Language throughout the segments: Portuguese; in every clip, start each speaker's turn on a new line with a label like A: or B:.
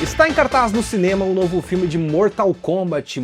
A: Está em cartaz no cinema o novo filme de Mortal Kombat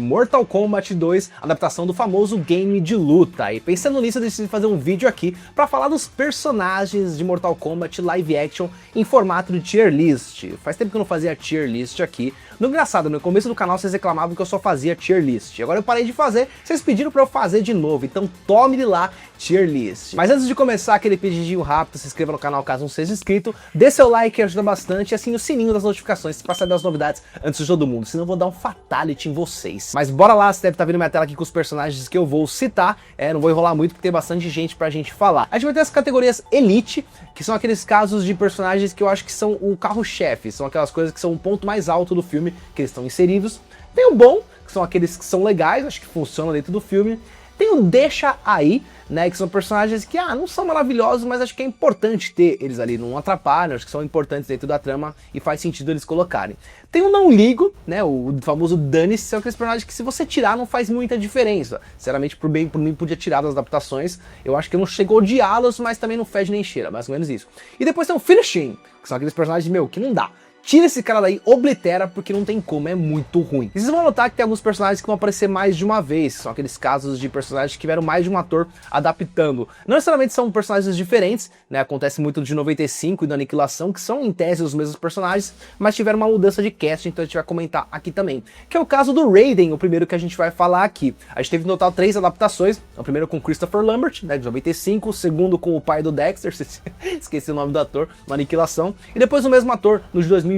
A: 2, adaptação do famoso game de luta. E pensando nisso, eu decidi fazer um vídeo aqui para falar dos personagens de Mortal Kombat live action em formato de tier list. Faz tempo que eu não fazia tier list aqui. No engraçado, no começo do canal vocês reclamavam que eu só fazia tier list. Agora eu parei de fazer, vocês pediram para eu fazer de novo, então tome lá tier list. Mas antes de começar aquele pedidinho rápido, se inscreva no canal caso não seja inscrito, dê seu like que ajuda bastante, e assim o sininho das notificações para saber as novidades antes de todo mundo, senão eu vou dar um fatality em vocês. Mas bora lá, você deve estar vendo minha tela aqui com os personagens que eu vou citar, não vou enrolar muito porque tem bastante gente pra gente falar. A gente vai ter as categorias Elite, que são aqueles casos de personagens que eu acho que são o carro-chefe, são aquelas coisas que são o ponto mais alto do filme, que eles estão inseridos. Tem o bom, que são aqueles que são legais, acho que funcionam dentro do filme. Tem o deixa aí, né, que são personagens que não são maravilhosos, mas acho que é importante ter eles ali, não atrapalham, acho que são importantes dentro da trama e faz sentido eles colocarem. Tem o não ligo, né, o famoso dane-se, são aqueles personagens que se você tirar não faz muita diferença. Sinceramente, por mim podia tirar das adaptações, eu acho que não chegou a odiá-los, mas também não fede nem cheira, mais ou menos isso. E depois tem o finishing, que são aqueles personagens, que não dá. Tira esse cara daí, oblitera, porque não tem como, é muito ruim. E vocês vão notar que tem alguns personagens que vão aparecer mais de uma vez, são aqueles casos de personagens que tiveram mais de um ator adaptando. Não necessariamente são personagens diferentes, né, acontece muito de 95 e da Aniquilação, que são em tese os mesmos personagens, mas tiveram uma mudança de casting, então a gente vai comentar aqui também. Que é o caso do Raiden, o primeiro que a gente vai falar aqui. A gente teve no total 3 adaptações, o primeiro com Christopher Lambert, né, de 95, o segundo com o pai do Dexter, esqueci o nome do ator, na Aniquilação, e depois o mesmo ator no de 2021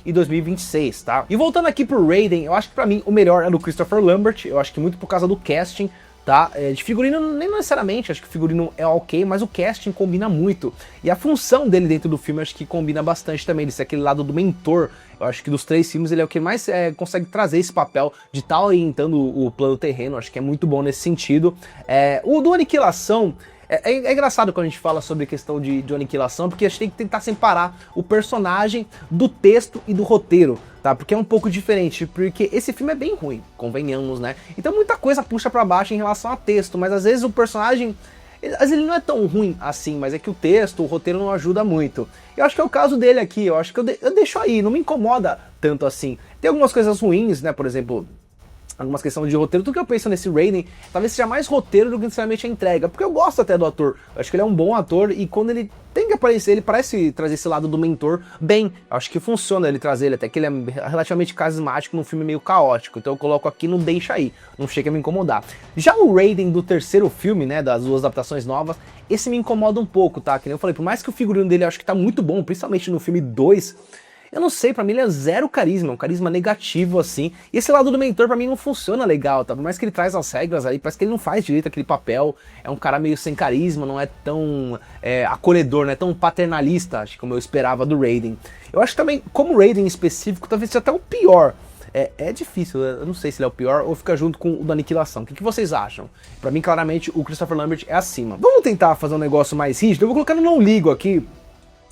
A: e 2026, tá? E voltando aqui pro Raiden, eu acho que pra mim o melhor é do Christopher Lambert, eu acho que muito por causa do casting, tá? De figurino nem necessariamente, acho que o figurino é ok, mas o casting combina muito. E a função dele dentro do filme acho que combina bastante também, de ser aquele lado do mentor. Eu acho que dos 3 filmes ele é o que mais consegue trazer esse papel de estar orientando o plano terreno, acho que é muito bom nesse sentido. O do Aniquilação, é engraçado quando a gente fala sobre questão de aniquilação, porque a gente tem que tentar separar o personagem do texto e do roteiro, tá? Porque é um pouco diferente, porque esse filme é bem ruim, convenhamos, né? Então muita coisa puxa pra baixo em relação a texto, mas às vezes o personagem, às vezes ele não é tão ruim assim, mas é que o texto, o roteiro não ajuda muito. Eu acho que é o caso dele aqui, eu acho que eu deixo aí, não me incomoda tanto assim. Tem algumas coisas ruins, né? Por exemplo, algumas questões de roteiro, tudo que eu penso nesse Raiden talvez seja mais roteiro do que necessariamente a entrega, porque eu gosto até do ator, eu acho que ele é um bom ator e quando ele tem que aparecer, ele parece trazer esse lado do mentor bem, eu acho que funciona ele trazer ele, até que ele é relativamente carismático num filme meio caótico, então eu coloco aqui, não deixa aí, não chega a me incomodar. Já o Raiden do terceiro filme, né, das 2 adaptações novas, esse me incomoda um pouco, tá, que nem eu falei, por mais que o figurino dele eu acho que tá muito bom, principalmente no filme 2, eu não sei, pra mim ele é zero carisma, um carisma negativo assim, e esse lado do mentor pra mim não funciona legal, tá? Por mais que ele traz as regras aí, parece que ele não faz direito aquele papel, é um cara meio sem carisma, não é tão acolhedor, não é tão paternalista, acho que como eu esperava do Raiden. Eu acho também, como o Raiden em específico, talvez seja até o pior. É difícil, eu não sei se ele é o pior ou fica junto com o da Aniquilação. O que vocês acham? Pra mim, claramente, o Christopher Lambert é acima. Vamos tentar fazer um negócio mais rígido, eu vou colocar no não ligo aqui.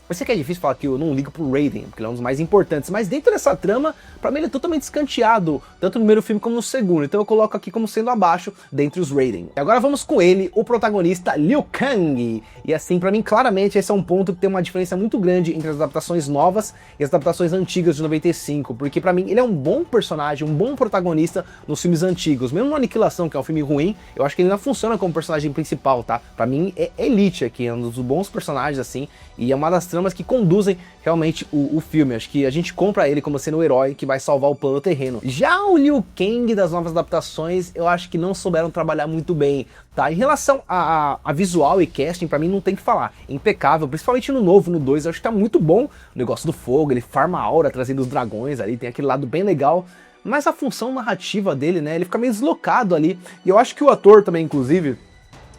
A: Eu sei que é difícil falar que eu não ligo pro Raiden, porque ele é um dos mais importantes, mas dentro dessa trama, pra mim ele é totalmente escanteado, tanto no primeiro filme como no segundo, então eu coloco aqui como sendo abaixo dentre os Raiden. E agora vamos com ele, o protagonista Liu Kang, e assim, pra mim claramente esse é um ponto que tem uma diferença muito grande entre as adaptações novas e as adaptações antigas de 95, porque pra mim ele é um bom personagem, um bom protagonista nos filmes antigos, mesmo no Aniquilação, que é um filme ruim, eu acho que ele ainda funciona como personagem principal, tá? Pra mim é Elite aqui, é um dos bons personagens assim, e é uma das tramas que conduzem realmente o filme. Acho que a gente compra ele como sendo o herói que vai salvar o plano terreno. Já o Liu Kang das novas adaptações, eu acho que não souberam trabalhar muito bem, tá? Em relação a visual e casting, pra mim não tem que falar. Impecável, principalmente no novo, no 2, eu acho que tá muito bom o negócio do fogo, ele farma a aura trazendo os dragões ali, tem aquele lado bem legal. Mas a função narrativa dele, né, ele fica meio deslocado ali. E eu acho que o ator também, inclusive,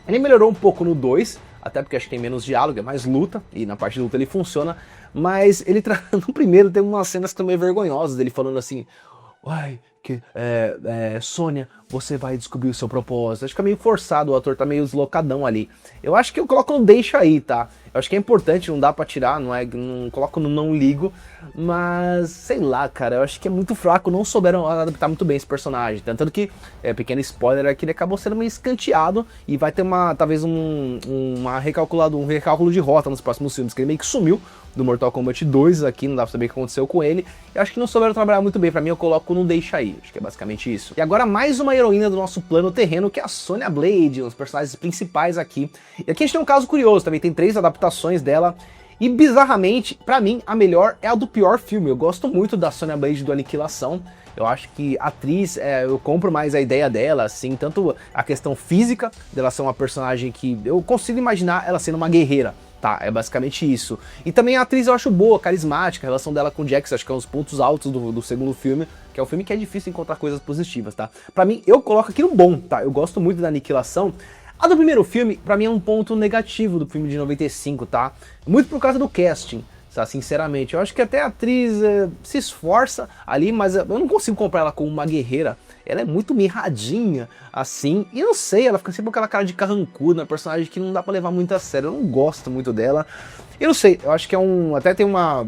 A: ele melhorou um pouco no 2, até porque acho que tem menos diálogo, é mais luta, e na parte de luta ele funciona, mas ele no primeiro tem umas cenas que estão meio vergonhosas, dele falando assim, uai, que Sônia, você vai descobrir o seu propósito. Acho que é meio forçado, o ator tá meio deslocadão ali. Eu acho que eu coloco no deixa aí, tá? Eu acho que é importante, não dá pra tirar, não coloco no não ligo, mas sei lá, cara, eu acho que é muito fraco, não souberam adaptar muito bem esse personagem. Tanto que, pequeno spoiler aqui, ele acabou sendo meio escanteado e vai ter talvez um recálculo de rota nos próximos filmes, que ele meio que sumiu do Mortal Kombat 2 aqui, não dá pra saber o que aconteceu com ele. Eu acho que não souberam trabalhar muito bem, pra mim eu coloco no deixa aí, acho que é basicamente isso. E agora mais uma heroína do nosso plano terreno, que é a Sonya Blade, um dos personagens principais aqui. E aqui a gente tem um caso curioso, também tem 3 adaptações dela. E bizarramente, pra mim, a melhor é a do pior filme. Eu gosto muito da Sonya Blade do Aniquilação. Eu acho que a atriz, eu compro mais a ideia dela, assim, tanto a questão física dela ser uma personagem que eu consigo imaginar ela sendo uma guerreira. Tá, é basicamente isso. E também a atriz eu acho boa, carismática, a relação dela com o Jax, acho que é um dos pontos altos do segundo filme, que é um filme que é difícil encontrar coisas positivas, tá? Pra mim, eu coloco aqui no bom, tá? Eu gosto muito da Aniquilação. A do primeiro filme, pra mim, é um ponto negativo do filme de 95, tá? Muito por causa do casting, tá? Sinceramente. Eu acho que até a atriz se esforça ali, mas eu não consigo comprar ela como uma guerreira. Ela é muito mirradinha, assim, e não sei, ela fica sempre com aquela cara de carrancuda, uma personagem que não dá pra levar muito a sério, eu não gosto muito dela. Eu não sei, eu acho que até tem uma...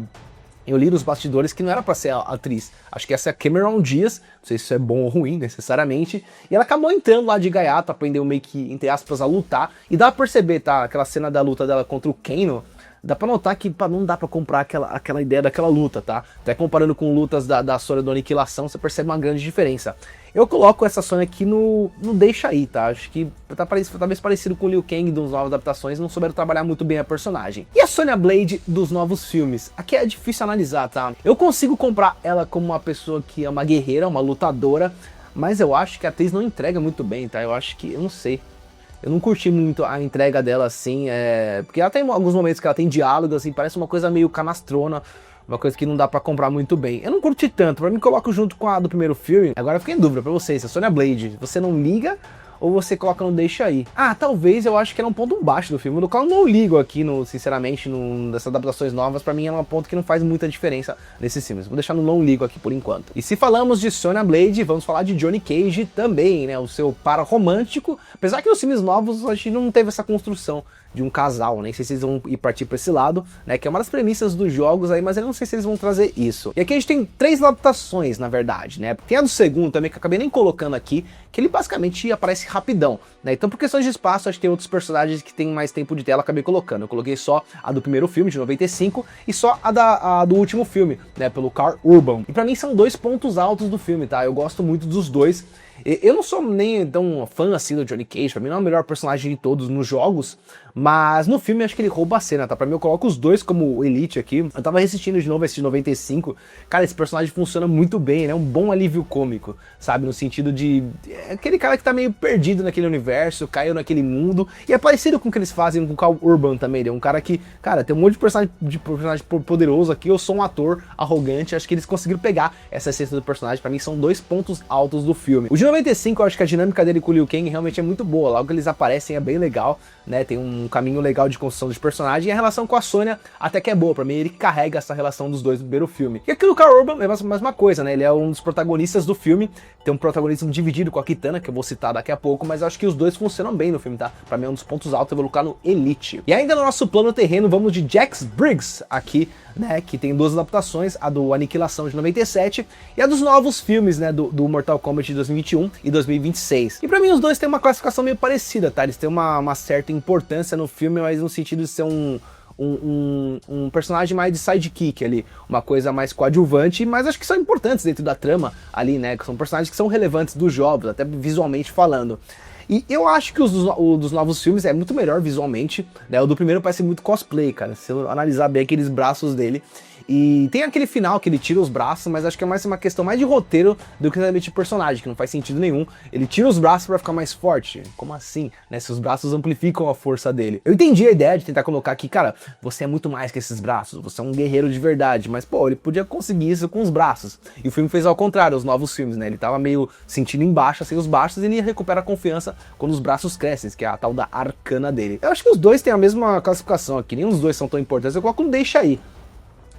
A: Eu li nos bastidores que não era pra ser a atriz, acho que essa é a Cameron Diaz, não sei se isso é bom ou ruim, necessariamente, e ela acabou entrando lá de gaiato, aprendeu meio que, entre aspas, a lutar, e dá pra perceber, tá, aquela cena da luta dela contra o Kano, dá pra notar que não dá pra comprar aquela ideia daquela luta, tá? Até comparando com lutas da Sonya do Aniquilação, você percebe uma grande diferença. Eu coloco essa Sonya aqui no deixa aí, tá? Acho que tá talvez parecido com o Liu Kang das novas adaptações, não souberam trabalhar muito bem a personagem. E a Sonya Blade dos novos filmes? Aqui é difícil analisar, tá? Eu consigo comprar ela como uma pessoa que é uma guerreira, uma lutadora, mas eu acho que a atriz não entrega muito bem, tá? Eu acho que, eu não sei. Eu não curti muito a entrega dela, assim, porque ela tem alguns momentos que ela tem diálogo, assim, parece uma coisa meio canastrona, uma coisa que não dá pra comprar muito bem. Eu não curti tanto, pra mim coloco junto com a do primeiro filme. Agora eu fiquei em dúvida pra vocês, se a Sonya Blade, você não liga ou você coloca no deixa aí? Ah, talvez eu acho que era um ponto baixo do filme, no qual eu não ligo aqui, sinceramente, dessas adaptações novas, pra mim é um ponto que não faz muita diferença nesses filmes. Vou deixar no não ligo aqui por enquanto. E se falamos de Sonya Blade, vamos falar de Johnny Cage também, né, o seu par romântico, apesar que nos filmes novos a gente não teve essa construção de um casal, nem sei se eles vão partir pra esse lado, né, que é uma das premissas dos jogos aí, mas eu não sei se eles vão trazer isso. E aqui a gente tem 3 adaptações, na verdade, né, tem a do segundo também, que eu acabei nem colocando aqui, que ele basicamente aparece rapidão, né, então por questões de espaço, acho que tem outros personagens que tem mais tempo de tela, eu acabei colocando. Eu coloquei só a do primeiro filme, de 95, e só a do último filme, né, pelo Karl Urban. E pra mim são 2 pontos altos do filme, tá, eu gosto muito dos dois. Eu não sou nem tão fã assim do Johnny Cage, pra mim não é o melhor personagem de todos nos jogos, mas no filme eu acho que ele rouba a cena, tá? Pra mim eu coloco os dois como Elite aqui. Eu tava assistindo de novo esse de 95, cara, esse personagem funciona muito bem, né? É um bom alívio cômico, sabe? No sentido de... aquele cara que tá meio perdido naquele universo, caiu naquele mundo, e é parecido com o que eles fazem com o Karl Urban também, né? Um cara que, cara, tem um monte de personagem poderoso aqui, eu sou um ator arrogante, acho que eles conseguiram pegar essa essência do personagem, pra mim são 2 pontos altos do filme. O de 95, eu acho que a dinâmica dele com o Liu Kang realmente é muito boa, logo que eles aparecem é bem legal, né, tem um caminho legal de construção de personagem, e a relação com a Sonya até que é boa, pra mim ele carrega essa relação dos dois no primeiro filme. E aqui no Karl Urban é a mesma coisa, né, ele é um dos protagonistas do filme, tem um protagonismo dividido com a Kitana, que eu vou citar daqui a pouco, mas eu acho que os dois funcionam bem no filme, tá? Pra mim é um dos pontos altos, eu vou colocar no Elite. E ainda no nosso plano terreno, vamos de Jax Briggs aqui, né, que tem 2 adaptações, a do Aniquilação de 97 e a dos novos filmes, né, do Mortal Kombat de 2021 e 2026. E pra mim os dois têm uma classificação meio parecida, tá? Eles têm uma certa importância no filme, mas no sentido de ser um personagem mais de sidekick ali, uma coisa mais coadjuvante, mas acho que são importantes dentro da trama ali, né, que são personagens que são relevantes dos jogos, até visualmente falando. E eu acho que o dos novos filmes é muito melhor visualmente, né? O do primeiro parece muito cosplay, cara, se eu analisar bem aqueles braços dele. E tem aquele final que ele tira os braços, mas acho que é mais uma questão mais de roteiro do que realmente de personagem, que não faz sentido nenhum. Ele tira os braços pra ficar mais forte. Como assim? Né? Se os braços amplificam a força dele. Eu entendi a ideia de tentar colocar aqui, cara, você é muito mais que esses braços, você é um guerreiro de verdade, mas pô, ele podia conseguir isso com os braços. E o filme fez ao contrário, os novos filmes, né? Ele tava meio sentindo embaixo, sem os baixos, e ele recupera a confiança quando os braços crescem, que é a tal da arcana dele. Eu acho que os dois têm a mesma classificação aqui, nenhum dos dois são tão importantes, eu coloco um deixa aí.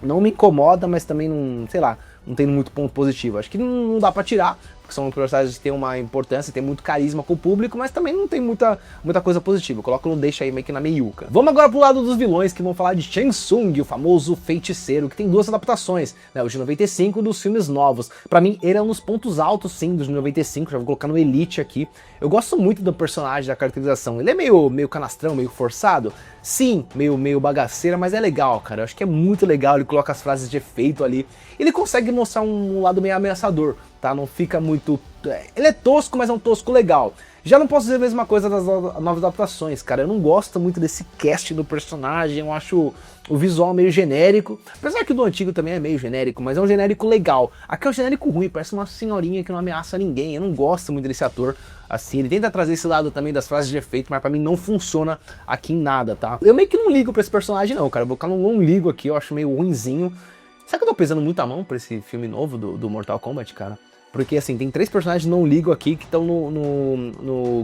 A: Não me incomoda, mas também não, sei lá, não tem muito ponto positivo. Acho que não dá pra tirar, porque são personagens que têm uma importância, tem muito carisma com o público, mas também não tem muita coisa positiva. Eu coloco no deixa aí meio que na meiuca. Vamos agora pro lado dos vilões, que vão falar de Shang Tsung, o famoso feiticeiro, que tem duas adaptações, né, o de 95 dos filmes novos. Pra mim, ele é um dos pontos altos, sim, dos de 95, já vou colocar no Elite aqui. Eu gosto muito do personagem, da caracterização. Ele é meio canastrão, meio forçado, sim, meio bagaceira, mas é legal, cara. Eu acho que é muito legal, ele coloca as frases de efeito ali. Ele consegue mostrar um lado meio ameaçador, tá? Não fica muito... Ele é tosco, mas é um tosco legal. Já não posso dizer a mesma coisa das novas adaptações, cara. Eu não gosto muito desse cast do personagem, eu acho o visual meio genérico. Apesar que o do antigo também é meio genérico, mas é um genérico legal. Aqui é um genérico ruim, parece uma senhorinha que não ameaça ninguém. Eu não gosto muito desse ator, assim. Ele tenta trazer esse lado também das frases de efeito, mas pra mim não funciona aqui em nada, tá? Eu meio que não ligo pra esse personagem não, cara. Eu vou colocar um não ligo aqui, eu acho meio ruinzinho. Será que eu tô pesando muito a mão pra esse filme novo do Mortal Kombat, cara? Porque, assim, tem 3 personagens não ligo aqui que estão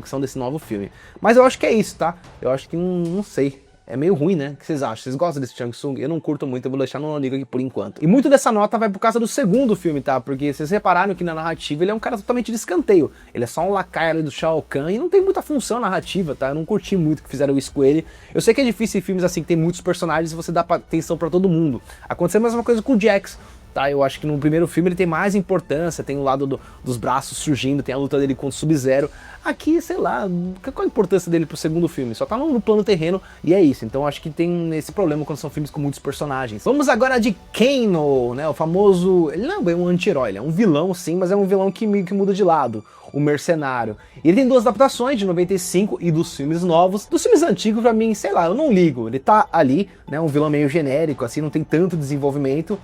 A: que são desse novo filme. Mas eu acho que é isso, tá? Eu acho que, não sei, é meio ruim, né? O que vocês acham? Vocês gostam desse Shang Tsung? Eu não curto muito, eu vou deixar no não ligo aqui por enquanto. E muito dessa nota vai por causa do segundo filme, tá? Porque vocês repararam que na narrativa ele é um cara totalmente de escanteio. Ele é só um lacaio ali do Shao Kahn e não tem muita função narrativa, tá? Eu não curti muito que fizeram isso com ele. Eu sei que é difícil em filmes assim que tem muitos personagens e você dá atenção pra todo mundo. Aconteceu a mesma coisa com o Jax. Tá, eu acho que no primeiro filme ele tem mais importância, tem o lado dos braços surgindo, tem a luta dele contra o Sub-Zero. Aqui, sei lá, qual a importância dele pro segundo filme? Só tá no plano terreno e é isso. Então eu acho que tem esse problema quando são filmes com muitos personagens. Vamos agora de Kano, né, o famoso... Ele não é um anti-herói, ele é um vilão sim, mas é um vilão que muda de lado. O Mercenário. E ele tem 2 adaptações, de 95 e dos filmes novos. Dos filmes antigos, pra mim, sei lá, eu não ligo. Ele tá ali, né, um vilão meio genérico, assim, não tem tanto desenvolvimento.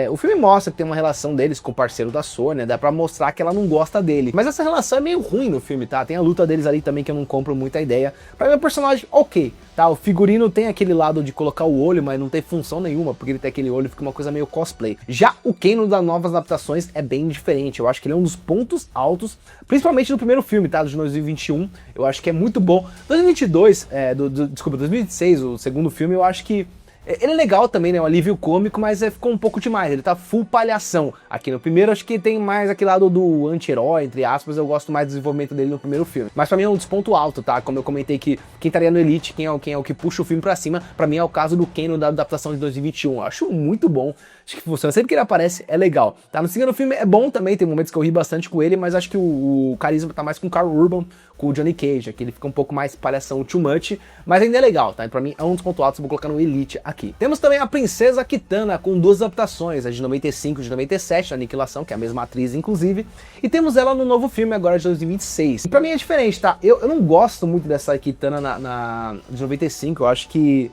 A: O filme mostra que tem uma relação deles com o parceiro da Sônia, dá pra mostrar que ela não gosta dele. Mas essa relação é meio ruim no filme, tá? Tem a luta deles ali também que eu não compro muita ideia. Pra mim, o personagem, ok, tá? O figurino tem aquele lado de colocar o olho, mas não tem função nenhuma, porque ele tem aquele olho e fica uma coisa meio cosplay. Já o Kano das novas adaptações é bem diferente. Eu acho que ele é um dos pontos altos, principalmente no primeiro filme, tá? De 2021, eu acho que é muito bom. 2022, desculpa, 2026, o segundo filme, eu acho que ele é legal também, né? Um alívio cômico, mas ficou um pouco demais. Ele tá full palhação. Aqui no primeiro, acho que tem mais aquele lado do anti-herói, entre aspas. Eu gosto mais do desenvolvimento dele no primeiro filme. Mas pra mim é um desponto alto, tá? Como eu comentei que quem estaria no Elite, quem é o que puxa o filme pra cima, pra mim é o caso do Kano da adaptação de 2021. Eu acho muito bom. Acho que funciona. Sempre que ele aparece, é legal. Tá? No segundo filme é bom também, tem momentos que eu ri bastante com ele, mas acho que o carisma tá mais com o Karl Urban, com o Johnny Cage. Aqui ele fica um pouco mais palhação too much, mas ainda é legal, tá? Pra mim é um dos pontos altos, vou colocar no Elite aqui. Temos também a Princesa Kitana, com 2 adaptações, a de 95 e de 97, a Aniquilação, que é a mesma atriz, inclusive, e temos ela no novo filme agora de 2026. E pra mim é diferente, tá? Eu não gosto muito dessa Kitana de 95, eu acho que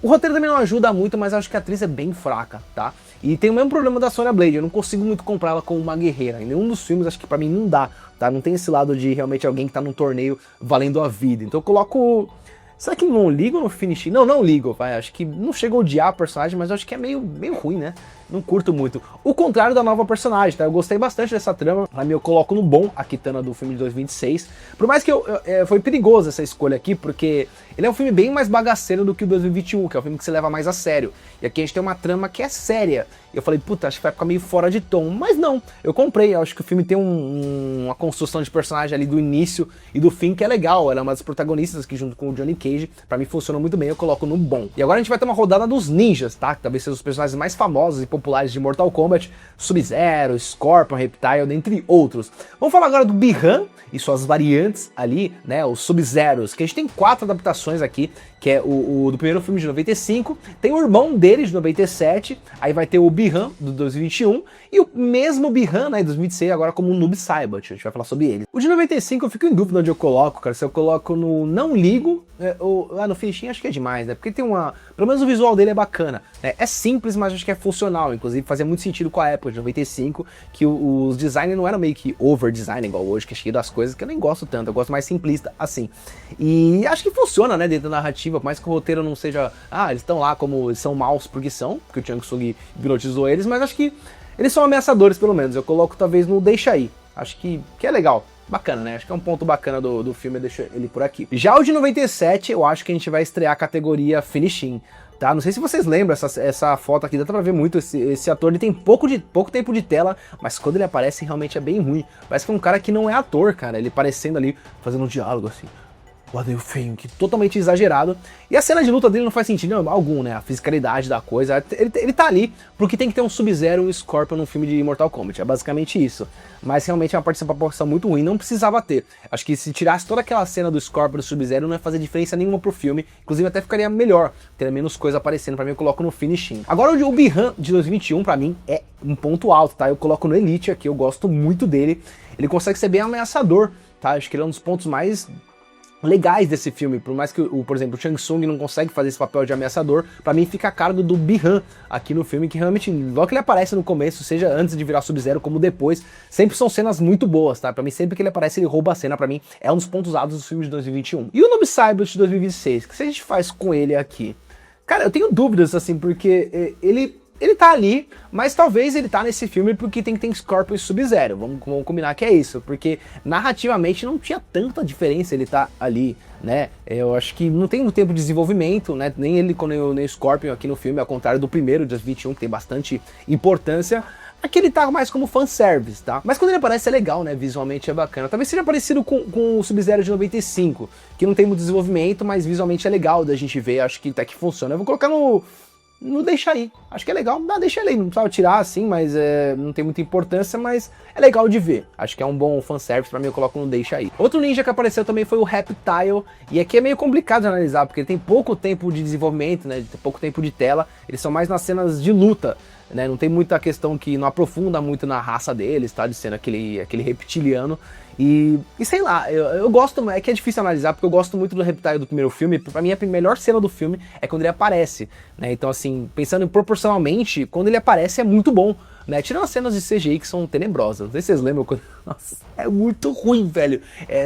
A: o roteiro também não ajuda muito, mas eu acho que a atriz é bem fraca, tá? E tem o mesmo problema da Sonya Blade, eu não consigo muito comprar ela como uma guerreira. Em nenhum dos filmes, acho que pra mim não dá, tá? Não tem esse lado de realmente alguém que tá num torneio valendo a vida. Então eu coloco... Será que não ligo no finish? Não ligo, vai. Acho que não chega a odiar a personagem, mas eu acho que é meio ruim, né? Não curto muito. O contrário da nova personagem, tá? Eu gostei bastante dessa trama. Pra mim, eu coloco no bom a Kitana do filme de 2026. Por mais que foi perigoso essa escolha aqui, porque ele é um filme bem mais bagaceiro do que o 2021, que é um filme que se leva mais a sério. E aqui a gente tem uma trama que é séria. E eu falei, puta, acho que vai ficar meio fora de tom. Mas não, eu comprei. Eu acho que o filme tem uma construção de personagem ali do início e do fim que é legal. Ela é uma das protagonistas aqui junto com o Johnny Cage. Pra mim funcionou muito bem, eu coloco no bom. E agora a gente vai ter uma rodada dos ninjas, tá? Que talvez sejam os personagens mais famosos e populares de Mortal Kombat. Sub-Zero, Scorpion, Reptile, dentre outros. Vamos falar agora do Bi-Han e suas variantes ali, né? Os Sub-Zeros, que a gente tem 4 adaptações aqui, que é o do primeiro filme de 95, tem o irmão dele de 97, aí vai ter o Bi-Han do 2021 e o mesmo Bi-Han, né, de 2006, agora como um Noob Saibot, a gente vai falar sobre ele. O de 95 eu fico em dúvida onde eu coloco, cara, se eu coloco no não ligo, ou lá no finishing acho que é demais, né, porque tem pelo menos o visual dele é bacana, né, é simples, mas acho que é funcional, inclusive fazia muito sentido com a época de 95, que os designs não eram meio que over design igual hoje, que é cheio das coisas que eu nem gosto tanto, eu gosto mais simplista, assim. E acho que funciona, né, dentro da narrativa, por mais que o roteiro não seja, eles estão lá como eles são maus porque são, porque o Shang Tsung hipnotizou eles, mas acho que eles são ameaçadores pelo menos, eu coloco talvez no deixa aí, acho que é legal. Bacana, né? Acho que é um ponto bacana do filme, deixa ele por aqui. Já o de 97, eu acho que a gente vai estrear a categoria Finishing. tá? Não sei se vocês lembram, essa foto aqui, dá pra ver muito, esse ator, ele tem pouco tempo de tela, mas quando ele aparece realmente é bem ruim. Parece que é um cara que não é ator, cara, ele parecendo ali, fazendo um diálogo assim. What do you think? Totalmente exagerado. E a cena de luta dele não faz sentido algum, né? A fisicalidade da coisa. Ele tá ali porque tem que ter um Sub-Zero e um Scorpion num filme de Mortal Kombat. É basicamente isso. Mas realmente é uma participação muito ruim. Não precisava ter. Acho que se tirasse toda aquela cena do Scorpion e do Sub-Zero não ia fazer diferença nenhuma pro filme. Inclusive até ficaria melhor. Teria menos coisa aparecendo. Pra mim eu coloco no finishing. Agora o Bi-Han de 2021 pra mim é um ponto alto, tá? Eu coloco no Elite aqui. Eu gosto muito dele. Ele consegue ser bem ameaçador, tá? Acho que ele é um dos pontos mais legais desse filme, por mais que, por exemplo, o Shang Tsung não consegue fazer esse papel de ameaçador, pra mim fica a cara do Bi-Han aqui no filme, que realmente, logo que ele aparece no começo, seja antes de virar Sub-Zero como depois, sempre são cenas muito boas, tá? Pra mim, sempre que ele aparece, ele rouba a cena, pra mim, é um dos pontos altos do filme de 2021. E o Noob Saibot de 2026, o que a gente faz com ele aqui? Cara, eu tenho dúvidas, assim, porque ele tá ali, mas talvez ele tá nesse filme porque tem que ter Scorpion e Sub-Zero. Vamos combinar que é isso, porque narrativamente não tinha tanta diferença ele tá ali, né? Eu acho que não tem muito tempo de desenvolvimento, né? Nem ele nem o Scorpion aqui no filme, ao contrário do primeiro, de 2021, que tem bastante importância. Aqui ele tá mais como fanservice, tá? Mas quando ele aparece é legal, né? Visualmente é bacana. Talvez seja parecido com o Sub-Zero de 95, que não tem muito desenvolvimento, mas visualmente é legal da gente ver, acho que até que funciona. Eu vou colocar no deixa aí. Acho que é legal, deixa ele aí, não precisava tirar assim, mas não tem muita importância, mas é legal de ver. Acho que é um bom fanservice, pra mim eu coloco no deixa aí. Outro ninja que apareceu também foi o Reptile, e aqui é meio complicado de analisar, porque ele tem pouco tempo de desenvolvimento, né, tem pouco tempo de tela, eles são mais nas cenas de luta, né, não tem muita questão que não aprofunda muito na raça deles, tá, de sendo aquele reptiliano. E sei lá, eu gosto, é que é difícil analisar, porque eu gosto muito do Reptile do primeiro filme. Pra mim a melhor cena do filme é quando ele aparece, né? Então assim, pensando proporcionalmente, quando ele aparece é muito bom, né? Tirando as cenas de CGI que são tenebrosas, não sei se vocês lembram quando... Nossa, é muito ruim, velho.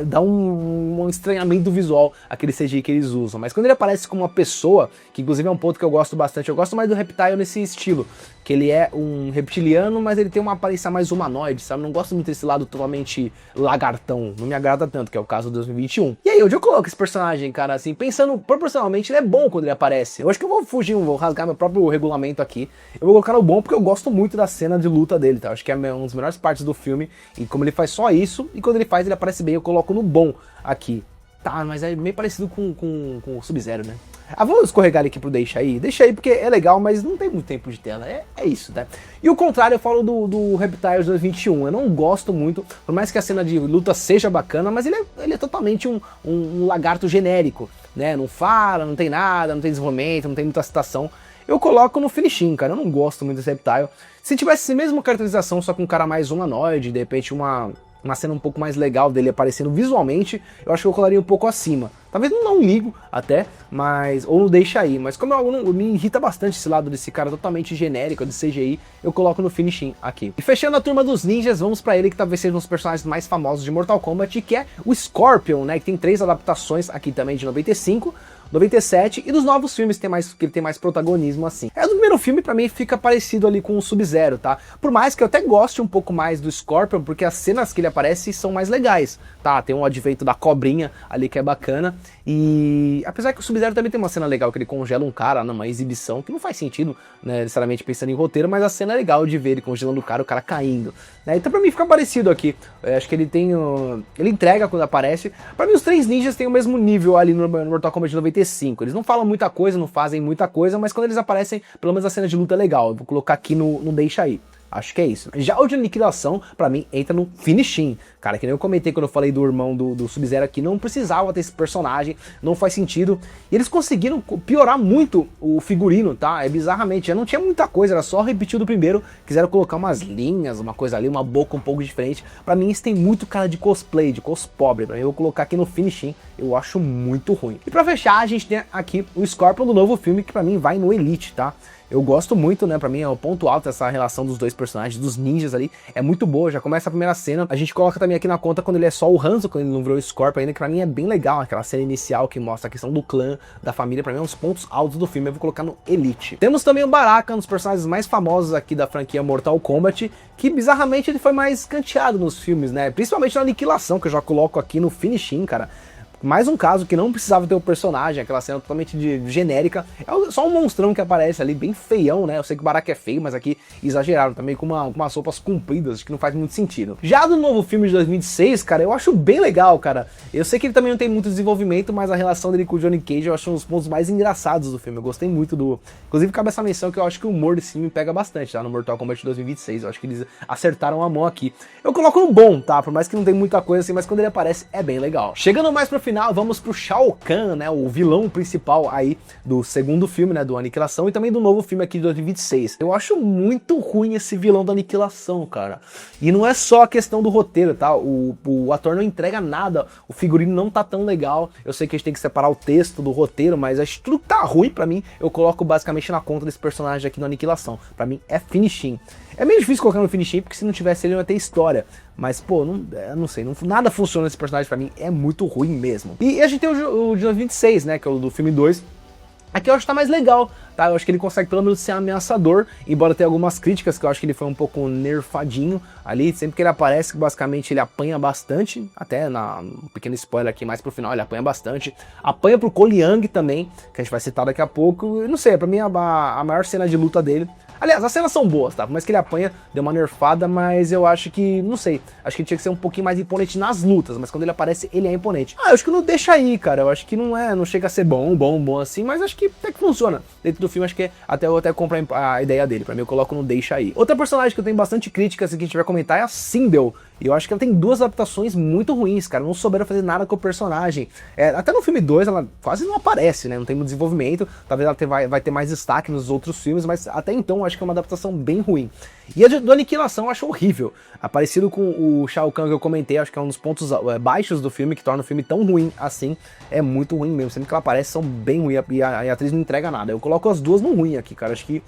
A: Dá um estranhamento visual aquele CGI que eles usam. Mas quando ele aparece como uma pessoa, que inclusive é um ponto que eu gosto bastante, eu gosto mais do Reptile nesse estilo, que ele é um reptiliano, mas ele tem uma aparência mais humanoide, sabe? Não gosto muito desse lado totalmente lagartão, não me agrada tanto, que é o caso do 2021. E aí, onde eu coloco esse personagem, cara, assim, pensando proporcionalmente, ele é bom quando ele aparece. Eu acho que eu vou fugir, vou rasgar meu próprio regulamento aqui. Eu vou colocar no bom porque eu gosto muito da cena de luta dele, tá? Eu acho que é uma das melhores partes do filme, e como ele faz só isso, e quando ele faz, ele aparece bem, eu coloco no bom aqui. Tá, mas é meio parecido com o Sub-Zero, né? Vamos escorregar ele aqui pro deixa aí porque é legal, mas não tem muito tempo de tela, é isso, tá? E o contrário eu falo do Reptile 2021, eu não gosto muito, por mais que a cena de luta seja bacana, mas ele é totalmente um lagarto genérico, né? Não fala, não tem nada, não tem desenvolvimento, não tem muita citação. Eu coloco no finishing, cara, eu não gosto muito desse Reptile. Se tivesse a mesma caracterização, só com um cara mais humanoide, de repente uma cena um pouco mais legal dele aparecendo visualmente, eu acho que eu colocaria um pouco acima. Talvez não ligo até, mas ou não deixa aí. Mas como me irrita bastante esse lado desse cara totalmente genérico de CGI, eu coloco no finishing aqui. E fechando a turma dos ninjas, vamos pra ele que talvez seja um dos personagens mais famosos de Mortal Kombat, que é o Scorpion, né? Que tem 3 adaptações aqui também de 95, 97 e dos novos filmes que ele tem mais protagonismo assim. Do primeiro filme pra mim fica parecido ali com o Sub-Zero, tá? Por mais que eu até goste um pouco mais do Scorpion, porque as cenas que ele aparece são mais legais, tá? Tem um advento da cobrinha ali que é bacana, e apesar que o Sub-Zero também tem uma cena legal que ele congela um cara numa exibição, que não faz sentido, né, necessariamente pensando em roteiro, mas a cena é legal de ver ele congelando o cara caindo, né? Então pra mim fica parecido aqui. Acho que ele tem ele entrega quando aparece. Pra mim os 3 ninjas têm o mesmo nível ali no Mortal Kombat 95. Eles não falam muita coisa, não fazem muita coisa, mas quando eles aparecem, pelo menos a cena de luta é legal. Eu vou colocar aqui no deixa aí. Acho que é isso. Já o de aniquilação, pra mim, entra no finishing. Cara, que nem eu comentei quando eu falei do irmão do Sub-Zero aqui, não precisava ter esse personagem, não faz sentido. E eles conseguiram piorar muito o figurino, tá? Bizarramente, já não tinha muita coisa, era só repetir do primeiro. Quiseram colocar umas linhas, uma coisa ali, uma boca um pouco diferente. Pra mim isso tem muito cara de cosplay, de cospobre. Pra mim eu vou colocar aqui no finishing, eu acho muito ruim. E pra fechar, a gente tem aqui o Scorpion do novo filme, que pra mim vai no Elite, tá? Eu gosto muito, né, pra mim é o ponto alto essa relação dos dois personagens, dos ninjas ali, é muito boa, já começa a primeira cena, a gente coloca também aqui na conta quando ele é só o Hanzo, quando ele não virou o Scorpion ainda, que pra mim é bem legal, aquela cena inicial que mostra a questão do clã, da família, pra mim é um dos pontos altos do filme, eu vou colocar no Elite. Temos também o Baraka, um dos personagens mais famosos aqui da franquia Mortal Kombat, que bizarramente ele foi mais canteado nos filmes, né, principalmente na aniquilação, que eu já coloco aqui no finishing, cara. Mais um caso que não precisava ter o personagem, aquela cena totalmente genérica. É só um monstrão que aparece ali, bem feião, né? Eu sei que o Baraka é feio, mas aqui exageraram também com umas roupas compridas, que não faz muito sentido. Já do novo filme de 2006, cara, eu acho bem legal, cara. Eu sei que ele também não tem muito desenvolvimento, mas a relação dele com o Johnny Cage eu acho um dos pontos mais engraçados do filme. Eu gostei muito do... Inclusive, cabe essa menção que eu acho que o humor desse filme pega bastante, tá? No Mortal Kombat 2026. Eu acho que eles acertaram a mão aqui. Eu coloco no bom, tá? Por mais que não tem muita coisa assim, mas quando ele aparece é bem legal. Chegando mais pro final, vamos pro Shao Kahn, né? O vilão principal aí do segundo filme, né? Do Aniquilação e também do novo filme aqui de 2026. Eu acho muito ruim esse vilão da Aniquilação, cara. E não é só a questão do roteiro, tá? O ator não entrega nada, o figurino não tá tão legal. Eu sei que a gente tem que separar o texto do roteiro, mas acho que tudo que tá ruim pra mim, eu coloco basicamente na conta desse personagem aqui no Aniquilação. Pra mim é finishing. É meio difícil colocar no finishing, porque se não tivesse ele não ia ter história. Mas, pô, não sei, nada funciona nesse personagem pra mim, é muito ruim mesmo. E a gente tem o de 2026, né, que é o do filme 2. Aqui eu acho que tá mais legal, tá? Eu acho que ele consegue pelo menos ser ameaçador, embora tenha algumas críticas que eu acho que ele foi um pouco nerfadinho ali. Sempre que ele aparece, basicamente ele apanha bastante, até um pequeno spoiler aqui mais pro final, ele apanha bastante. Apanha pro Cole Young também, que a gente vai citar daqui a pouco. Eu não sei, pra mim a maior cena de luta dele... Aliás, as cenas são boas, tá? Por mais que ele apanha, deu uma nerfada, mas eu acho que, não sei, acho que ele tinha que ser um pouquinho mais imponente nas lutas, mas quando ele aparece, ele é imponente. Eu acho que não deixa aí, cara, eu acho que não chega a ser bom assim, mas acho que até que funciona. Dentro do filme, acho que eu até compro a ideia dele, pra mim eu coloco no deixa aí. Outra personagem que eu tenho bastante críticas e que a gente vai comentar é a Sindel. E eu acho que ela tem duas adaptações muito ruins, cara, não souberam fazer nada com o personagem. Até no filme 2 ela quase não aparece, né, não tem muito desenvolvimento, talvez ela vai ter mais destaque nos outros filmes, mas até então eu acho que é uma adaptação bem ruim. E a do Aniquilação eu acho horrível, parecido com o Shao Kahn que eu comentei, acho que é um dos pontos baixos do filme, que torna o filme tão ruim assim, é muito ruim mesmo, sempre que ela aparece são bem ruins e a atriz não entrega nada. Eu coloco as duas no ruim aqui, cara, acho que...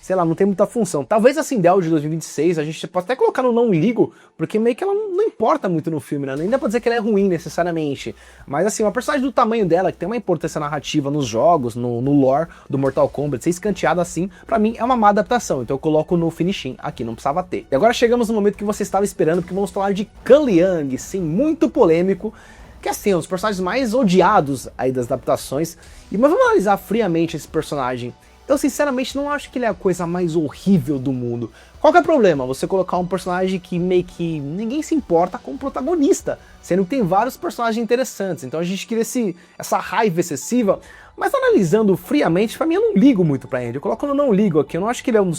A: sei lá, não tem muita função. Talvez a Sindel de 2026 a gente pode até colocar no não ligo, porque meio que ela não importa muito no filme, né? Nem dá pra dizer que ela é ruim necessariamente. Mas assim, uma personagem do tamanho dela, que tem uma importância narrativa nos jogos, no lore do Mortal Kombat, ser escanteada assim, pra mim é uma má adaptação. Então eu coloco no finishing aqui, não precisava ter. E agora chegamos no momento que você estava esperando, porque vamos falar de Kuan Liang, sim, muito polêmico. Que assim, é um dos personagens mais odiados aí das adaptações. Mas vamos analisar friamente esse personagem. Eu sinceramente não acho que ele é a coisa mais horrível do mundo. Qual que é o problema? Você colocar um personagem que meio que ninguém se importa com o protagonista, sendo que tem vários personagens interessantes. Então a gente cria essa raiva excessiva, mas analisando friamente, pra mim eu não ligo muito pra ele. Eu coloco no não ligo aqui, eu não acho que ele é um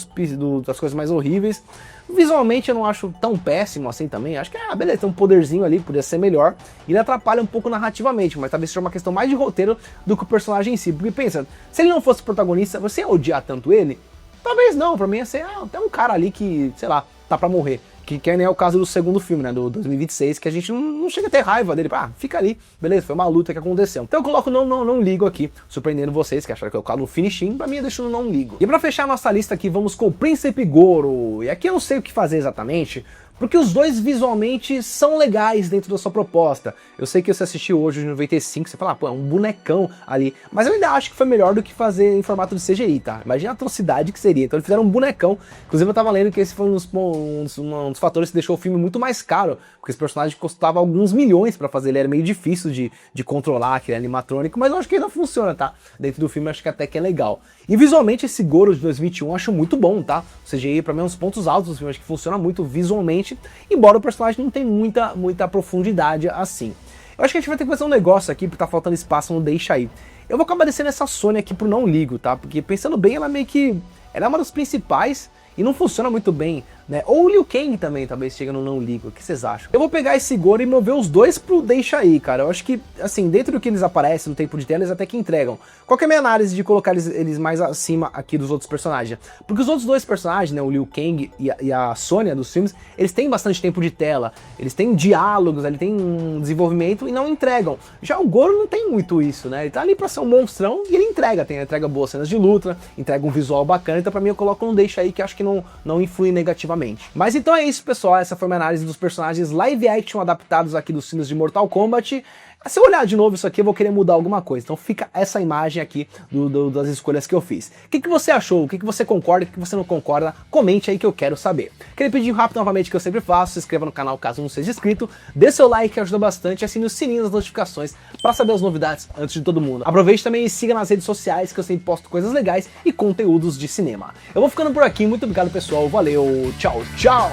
A: das coisas mais horríveis. Visualmente eu não acho tão péssimo assim também, acho que, beleza, tem um poderzinho ali, podia ser melhor. E ele atrapalha um pouco narrativamente, mas talvez seja uma questão mais de roteiro do que o personagem em si. Porque pensa, se ele não fosse protagonista, você ia odiar tanto ele? Talvez não, pra mim ia ser, tem um cara ali que, sei lá, tá pra morrer. Que nem é o caso do segundo filme, né, do 2026, que a gente não chega a ter raiva dele, fica ali, beleza, foi uma luta que aconteceu. Então eu coloco não ligo aqui, surpreendendo vocês, que acharam que eu coloco no finishing, pra mim eu deixo no não ligo. E pra fechar a nossa lista aqui, vamos com o Príncipe Goro, e aqui eu não sei o que fazer exatamente, porque os dois visualmente são legais dentro da sua proposta. Eu sei que você assistiu hoje de 95, você fala, é um bonecão ali. Mas eu ainda acho que foi melhor do que fazer em formato de CGI, tá? Imagina a atrocidade que seria. Então eles fizeram um bonecão. Inclusive eu tava lendo que esse foi um dos fatores que deixou o filme muito mais caro. Porque esse personagem custava alguns milhões pra fazer. Ele era meio difícil de controlar, aquele animatrônico. Mas eu acho que ainda funciona, tá? Dentro do filme eu acho que até que é legal. E visualmente esse Goro de 2021 eu acho muito bom, tá? O CGI pra mim é um dos pontos altos do filme. Acho que funciona muito visualmente. Embora o personagem não tenha muita profundidade assim. Eu acho que a gente vai ter que fazer um negócio aqui, porque tá faltando espaço no deixa aí. Eu vou acabar descendo essa Sonya aqui pro não ligo, tá? Porque pensando bem, ela meio que... ela é uma das principais e não funciona muito bem, né? Ou o Liu Kang também, talvez chega no não ligo. O que vocês acham? Eu vou pegar esse Goro e mover os dois pro deixa aí, cara. Eu acho que, assim, dentro do que eles aparecem no tempo de tela, eles até que entregam. Qual que é a minha análise de colocar eles mais acima aqui dos outros personagens? Porque os outros dois personagens, né, o Liu Kang e a Sonya dos filmes, eles têm bastante tempo de tela, eles têm diálogos, ele tem um desenvolvimento e não entregam. Já o Goro não tem muito isso, né? Ele tá ali pra ser um monstrão e ele entrega boas cenas de luta, entrega um visual bacana, então pra mim eu coloco um deixa aí que acho que não influi negativamente. Mas então é isso, pessoal, essa foi a minha análise dos personagens live action adaptados aqui dos filmes de Mortal Kombat. Se eu olhar de novo isso aqui, eu vou querer mudar alguma coisa. Então fica essa imagem aqui das escolhas que eu fiz. O que você achou? O que você concorda? O que você não concorda? Comente aí que eu quero saber. Queria pedir rápido novamente que eu sempre faço. Se inscreva no canal caso não seja inscrito. Dê seu like que ajuda bastante. E assine o sininho das notificações para saber as novidades antes de todo mundo. Aproveite também e siga nas redes sociais que eu sempre posto coisas legais e conteúdos de cinema. Eu vou ficando por aqui. Muito obrigado, pessoal. Valeu. Tchau, tchau.